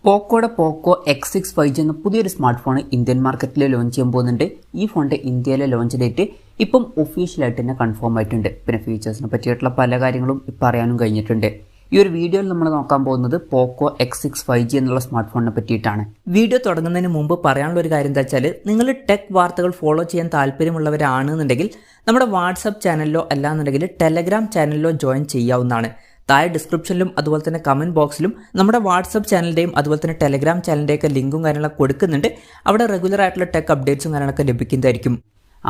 പോക്കോയുടെ പോക്കോ X6 5G എന്ന പുതിയൊരു smart phone Indian മാർക്കറ്റിൽ ലോഞ്ച് ചെയ്യാൻ പോകുന്നുണ്ട്. ഈ ഫോണിൻ്റെ ഇന്ത്യയിലെ ലോഞ്ച് ഡേറ്റ് ഇപ്പം ഒഫീഷ്യലായിട്ട് തന്നെ കൺഫേം ആയിട്ടുണ്ട്. പിന്നെ ഫീച്ചേഴ്സിനെ പറ്റിയിട്ടുള്ള പല കാര്യങ്ങളും ഇപ്പം അറിയാനും കഴിഞ്ഞിട്ടുണ്ട്. ഈ ഒരു വീഡിയോയിൽ നമ്മൾ നോക്കാൻ പോകുന്നത് പോക്കോ X6 5G എന്നുള്ള സ്മാർട്ട് ഫോണിനെ പറ്റിയിട്ടാണ്. വീഡിയോ തുടങ്ങുന്നതിന് മുമ്പ് പറയാനുള്ള ഒരു കാര്യം എന്താ വെച്ചാൽ, നിങ്ങൾ ടെക് വാർത്തകൾ ഫോളോ ചെയ്യാൻ താല്പര്യമുള്ളവരാണെന്നുണ്ടെങ്കിൽ നമ്മുടെ വാട്സപ്പ് ചാനലിലോ അല്ലാന്നുണ്ടെങ്കിൽ ടെലഗ്രാം ചാനലിലോ ജോയിൻ ചെയ്യാവുന്നതാണ്. താഴെ ഡിസ്ക്രിപ്ഷനിലും അതുപോലെ തന്നെ കമൻറ്റ് ബോക്സിലും നമ്മുടെ വാട്സപ്പ് ചാനലിൻ്റെയും അതുപോലെ തന്നെ ടെലഗ്രാം ചാനലിൻ്റെയൊക്കെ ലിങ്കും കാര്യങ്ങളൊക്കെ കൊടുക്കുന്നുണ്ട്. അവിടെ റെഗുലർ ആയിട്ടുള്ള ടെക് അപ്ഡേറ്റ്സും കാര്യങ്ങളൊക്കെ ലഭിക്കുന്നതായിരിക്കും.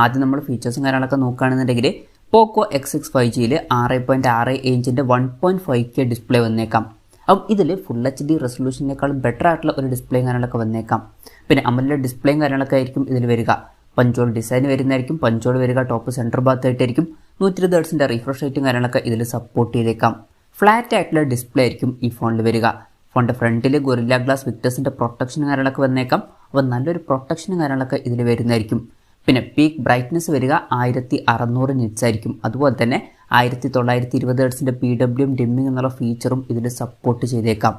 ആദ്യം നമ്മൾ ഫീച്ചേഴ്സും കാര്യങ്ങളൊക്കെ നോക്കുകയാണെന്നുണ്ടെങ്കിൽ പോക്കോ X6 5Gയിൽ 6.6 ഇഞ്ചിൻ്റെ 1.5K ഡിസ്പ്ലേ വന്നേക്കാം. അപ്പം ഇതിൽ ഫുൾ HD റെസൊല്യൂഷനേക്കാളും ബെറ്റർ ആയിട്ടുള്ള ഒരു ഡിസ്പ്ലേയും കാര്യങ്ങളൊക്കെ വന്നേക്കാം. പിന്നെ AMOLED ഡിസ്പ്ലേയും കാര്യങ്ങളൊക്കെ ആയിരിക്കും ഇതിൽ വരിക. പഞ്ചോൾ ഡിസൈൻ വരുന്നതായിരിക്കും. പഞ്ചോൾ വരിക ടോപ്പ് സെൻറ്റർ ഭാഗത്തായിട്ടായിരിക്കും. 120 Hz റിഫ്രഷ് റേറ്റും കാര്യങ്ങളൊക്കെ ഇതിൽ സപ്പോർട്ട് ചെയ്തേക്കാം. ഫ്ലാറ്റ് ആയിട്ടുള്ള ഡിസ്പ്ലേ ആയിരിക്കും ഈ ഫോണിൽ വരിക. ഫോണിൻ്റെ ഫ്രണ്ടിൽ ഗൊറില്ല ഗ്ലാസ് വിക്ടേഴ്സിൻ്റെ പ്രൊട്ടക്ഷനും കാര്യങ്ങളൊക്കെ വന്നേക്കാം. അപ്പോൾ നല്ലൊരു പ്രൊട്ടക്ഷനും കാര്യങ്ങളൊക്കെ ഇതിൽ വരുന്നതായിരിക്കും. പിന്നെ പീക്ക് ബ്രൈറ്റ്നസ് വരിക 1600 നിറ്റ്സ് ആയിരിക്കും. അതുപോലെ തന്നെ 1920 Hz PWM ഡിമ്മിങ് എന്നുള്ള ഫീച്ചറും ഇതിൽ സപ്പോർട്ട് ചെയ്തേക്കാം.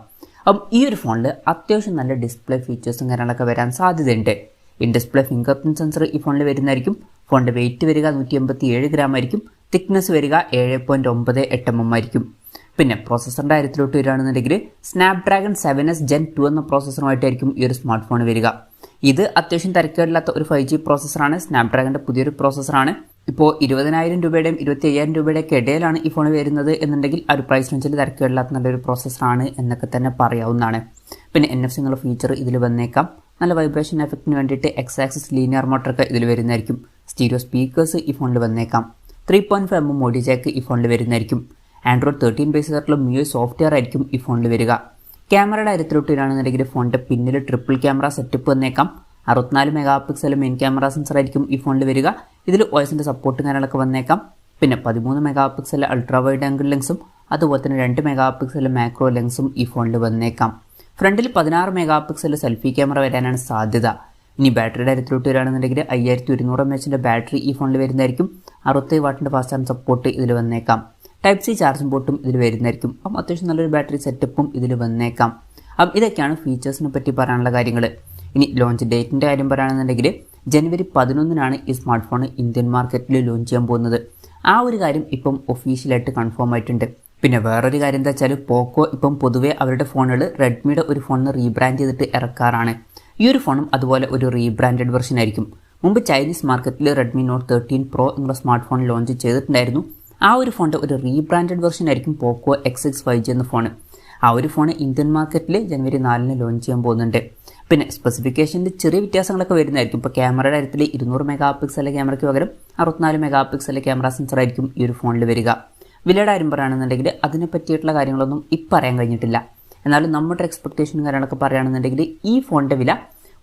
അപ്പം ഈ ഒരു ഫോണിൽ അത്യാവശ്യം നല്ല ഡിസ്പ്ലേ ഫീച്ചേഴ്സും കാര്യങ്ങളൊക്കെ വരാൻ സാധ്യതയുണ്ട്. In display finger print sensor ഈ ഫോണിൽ വരുന്നതായിരിക്കും. ഫോണിൻ്റെ വെയിറ്റ് വരിക 187 ഗ്രാം ആയിരിക്കും. തിക്നെസ് വരിക 7.98 mm ആയിരിക്കും. പിന്നെ പ്രോസസ്സറിൻ്റെ കാര്യത്തിലോട്ട് വരികയാണെന്നുണ്ടെങ്കിൽ സ്നാപ്ഡ്രാഗൺ 7S Gen 2 എന്ന പ്രോസസ്സറുമായിട്ടായിരിക്കും ഈ ഒരു സ്മാർട്ട് ഫോൺ വരിക. ഇത് അത്യാവശ്യം തരക്കേടില്ലാത്ത ഒരു 5G പ്രോസസ്സറാണ്. സ്നാപ്ഡ്രാഗണിൻ്റെ പുതിയൊരു പ്രോസസ്സറാണ്. ഇപ്പോൾ 20,000 രൂപയുടെയും 25,000 രൂപയുടെയൊക്കെ ഇടയിലാണ് ഈ ഫോൺ വരുന്നത് എന്നുണ്ടെങ്കിൽ ആ ഒരു പ്രൈസ് റേഞ്ചിൽ തരക്കേടില്ലാത്ത നല്ലൊരു പ്രോസസ്സറാണ് എന്നൊക്കെ തന്നെ പറയാവുന്നതാണ്. പിന്നെ NFC എന്നുള്ള ഫീച്ചർ ഇതിൽ വന്നേക്കാം. നല്ല വൈബ്രേഷൻ എഫക്റ്റിന് വേണ്ടിയിട്ട് X-ആക്സിസ് ലീനിയർ മോട്ടറൊക്കെ ഇതിൽ വരുന്നതായിരിക്കും. സ്റ്റീരിയോ സ്പീക്കേഴ്സ് ഈ ഫോണിൽ വന്നേക്കാം. 3.5 mm ഓഡിയോ ജാക്ക് ഈ ഫോണിൽ വരുന്നതായിരിക്കും. Android 13 ബേസ് ചെയ്തിട്ടുള്ള MIUI സോഫ്റ്റ്വെയർ ആയിരിക്കും ഈ ഫോണിൽ വരിക. ക്യാമറയുടെ കാര്യത്തിലോട്ട് വരികയാണെന്നുണ്ടെങ്കിൽ ഫോണിൻ്റെ പിന്നിൽ ട്രിപ്പിൾ ക്യാമറ സെറ്റപ്പ് വന്നേക്കാം. 64 MP മെയിൻ ക്യാമറ സെൻസർ ആയിരിക്കും ഈ ഫോണിൽ വരിക. ഇതിൽ OISൻ്റെ സപ്പോർട്ടും കാര്യങ്ങളൊക്കെ വന്നേക്കാം. പിന്നെ 13 MP അൾട്രാ വൈഡ് ആംഗിൾ ലെൻസും അതുപോലെ തന്നെ 2 MP മാക്രോ ലെൻസും ഈ ഫോണിൽ വന്നേക്കാം. ഫ്രണ്ടിൽ 16 MP സെൽഫി ക്യാമറ വരാനാണ് സാധ്യത. ഇനി ബാറ്ററിയുടെ കാര്യത്തിലോട്ട് വരികയാണെന്നുണ്ടെങ്കിൽ 5200 mAh ബാറ്ററി ഈ ഫോണിൽ വരുന്നതായിരിക്കും. 67 വാട്ടിൻ്റെ ഫാസ്റ്റ് ചാർജ് സപ്പോർട്ട് ഇതിൽ വന്നേക്കാം. Type-C ചാർജിംഗ് പോർട്ടും ഇതിൽ വരുന്നതായിരിക്കും. അപ്പം അത്യാവശ്യം നല്ലൊരു ബാറ്ററി സെറ്റപ്പും ഇതിൽ വന്നേക്കാം. അപ്പം ഇതൊക്കെയാണ് ഫീച്ചേഴ്സിനെ പറ്റി പറയാനുള്ള കാര്യങ്ങൾ. ഇനി ലോഞ്ച് ഡേറ്റിൻ്റെ കാര്യം പറയുകയാണെന്നുണ്ടെങ്കിൽ January 11 ഈ സ്മാർട്ട് ഫോൺ ഇന്ത്യൻ മാർക്കറ്റിൽ ലോഞ്ച് ചെയ്യാൻ പോകുന്നത്. ആ ഒരു കാര്യം ഇപ്പം ഒഫീഷ്യലായിട്ട് കൺഫേം ആയിട്ടുണ്ട്. പിന്നെ വേറൊരു കാര്യം എന്താ വെച്ചാൽ, പോക്കോ ഇപ്പം പൊതുവേ അവരുടെ ഫോണുകൾ റെഡ്മിയുടെ ഒരു ഫോണിന് റീബ്രാൻഡ് ചെയ്തിട്ട് ഇറക്കാറാണ്. ഈ ഒരു ഫോണും അതുപോലെ ഒരു റീബ്രാൻഡഡ് വെർഷൻ ആയിരിക്കും. മുമ്പ് ചൈനീസ് മാർക്കറ്റിൽ Redmi Note 13 Pro എന്നുള്ള സ്മാർട്ട് ഫോൺ ലോഞ്ച് ചെയ്തിട്ടുണ്ടായിരുന്നു. ആ ഒരു ഫോണിൻ്റെ ഒരു റീബ്രാൻഡഡ് വെർഷൻ ആയിരിക്കും പോക്കോ X6 5G എന്ന ഫോൺ. ആ ഒരു ഫോൺ ഇന്ത്യൻ മാർക്കറ്റിൽ January 4 ലോഞ്ച് ചെയ്യാൻ പോകുന്നുണ്ട്. പിന്നെ സ്പെസിഫിക്കേഷനിൽ ചെറിയ വ്യത്യാസങ്ങളൊക്കെ വരുന്നതായിരിക്കും. ഇപ്പോൾ ക്യാമറയുടെ കാര്യത്തിൽ 200 MP ക്യാമറയ്ക്ക് പകരം 64 MP ക്യാമറ സെൻസർ ആയിരിക്കും ഈ ഒരു ഫോണിൽ വരിക. വിലയുടെ കാര്യം പറയുകയാണെന്നുണ്ടെങ്കിൽ അതിനെ പറ്റിയിട്ടുള്ള കാര്യങ്ങളൊന്നും ഇപ്പം അറിയാൻ കഴിഞ്ഞിട്ടില്ല. എന്നാലും നമ്മുടെ എക്സ്പെക്ടേഷനും കാര്യങ്ങളൊക്കെ പറയുകയാണെന്നുണ്ടെങ്കിൽ ഈ ഫോണിൻ്റെ വില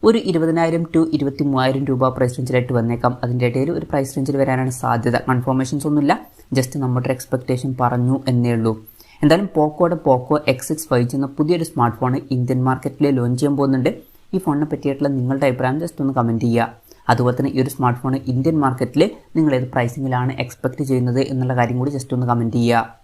ഒരു 20,000 to 23,000 രൂപ പ്രൈസ് റേഞ്ചിലായിട്ട് വന്നേക്കാം. അതിൻ്റെ ഇടയിൽ ഒരു പ്രൈസ് റേഞ്ചിൽ വരാനാണ് സാധ്യത. കൺഫർമേഷൻസ് ഒന്നുമില്ല, ജസ്റ്റ് നമ്മുടെ എക്സ്പെക്ടേഷൻ പറഞ്ഞു എന്നേ ഉള്ളൂ. എന്തായാലും പോക്കോയുടെ പോക്കോ X6 5G എന്ന പുതിയൊരു സ്മാർട്ട് ഫോൺ ഇന്ത്യൻ മാർക്കറ്റിൽ ലോഞ്ച് ചെയ്യാൻ പോകുന്നുണ്ട്. ഈ ഫോണിനെ പറ്റിയിട്ടുള്ള നിങ്ങളുടെ അഭിപ്രായം ജസ്റ്റ് ഒന്ന് കമൻറ്റ് ചെയ്യുക. അതുപോലെ തന്നെ ഈ ഒരു സ്മാർട്ട് ഫോൺ ഇന്ത്യൻ മാർക്കറ്റിൽ നിങ്ങൾ ഏത് പ്രൈസിങ്ങിലാണ് എക്സ്പെക്റ്റ് ചെയ്യുന്നത് എന്നുള്ള കാര്യം കൂടി ജസ്റ്റ് ഒന്ന് കമൻറ്റ് ചെയ്യുക.